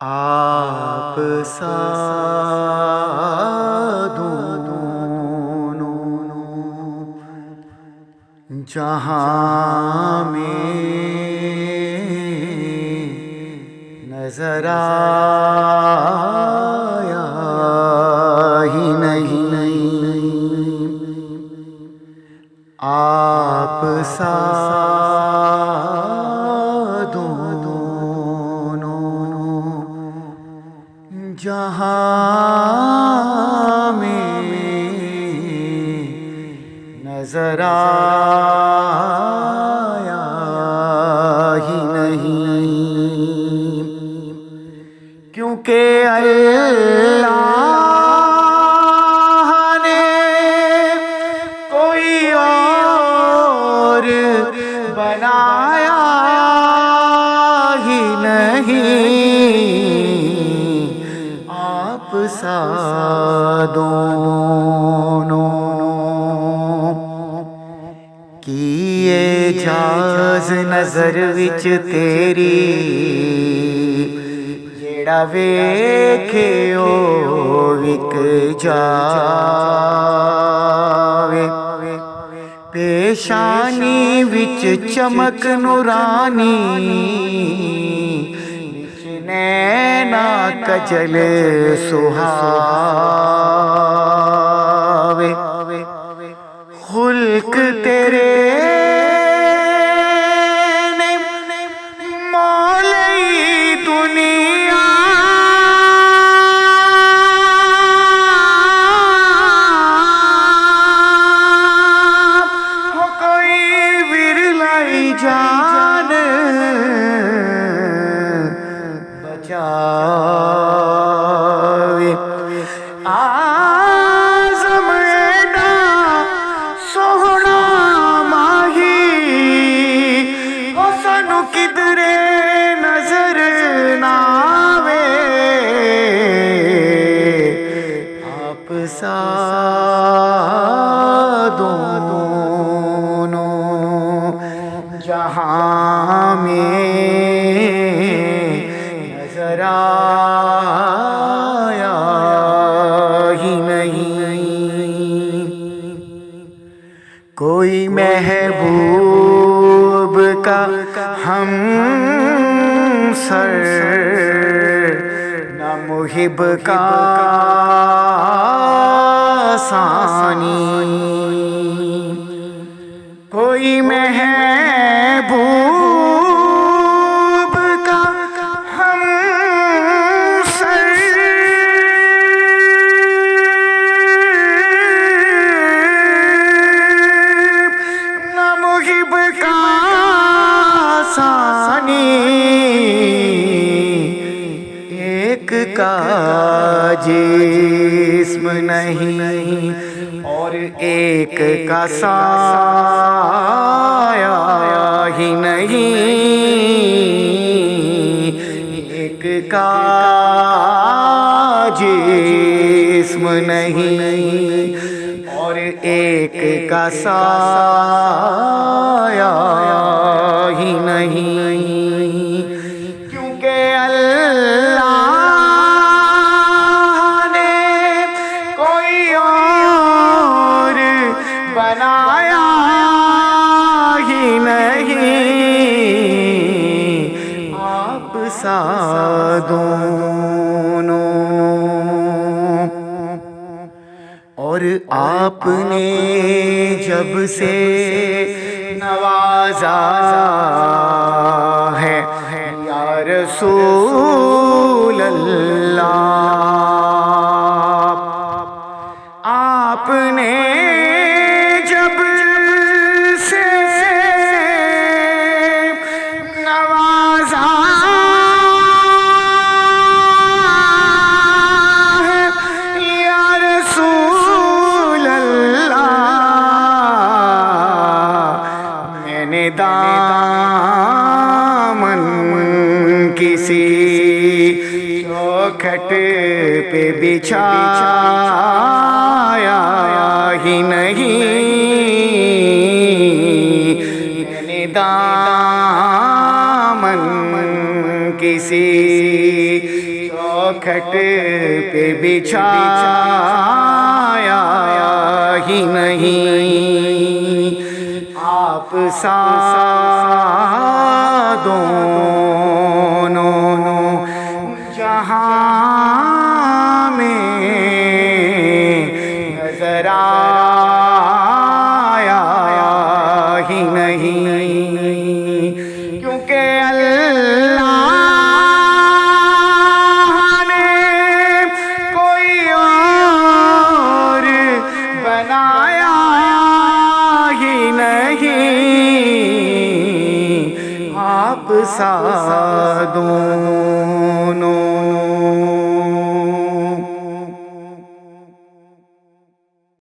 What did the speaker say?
آپ سا دونوں جہاں میں نظر آیا ہی نہیں، آپ سا جہاں میں نظر آیا ہی نہیں، کیونکہ اللہ نے کوئی اور بنایا ہی نہیں، آپ سا دونوں کی اعجاز نظر وچ تیری، جیڑا ویکھے او وک جاوے، پیشانی وچ چمک نورانی، نینا کجل سہاوے، خلق تیرے نے مولی دنیا ہو کوئی ورلائی جان بچاوے، آزم ایڈا سوہنا ماہی او سانو کدرے نظر نہ آوے، آپ سا دونوں جہاں میں نظر آیا ہی نہیں، کوئی محبوب کا ہم سر نہ محب کا ثانی، کوئی محبوب کا ہم سر نہ محب کا ثانی، ایک کا جسم نہیں اور ایک کا سایہ ہی نہیں، ایک کا جسم نہیں اور ایک کا سایہ ہی نہیں، کیونکہ اللہ نے کوئی اور بنایا ہی نہیں، آپ سا دونوں، اور آپ نے جب سے نوازا ہے یا رسول اللہ، آپ نے جب سے نوازا ہے یا رسول اللہ، میں نے دامن کسی چوکھٹ پہ بچھایا ہی نہیں، میں نے دامن کسی چوکھٹ پہ بچھایا ہی نہیں، آپ سا دونوں جہاں میں نظر آیا ہی نہیں، کیونکہ اللہ نے کوئی اور بنایا ہی نہیں، آپ سا دونوں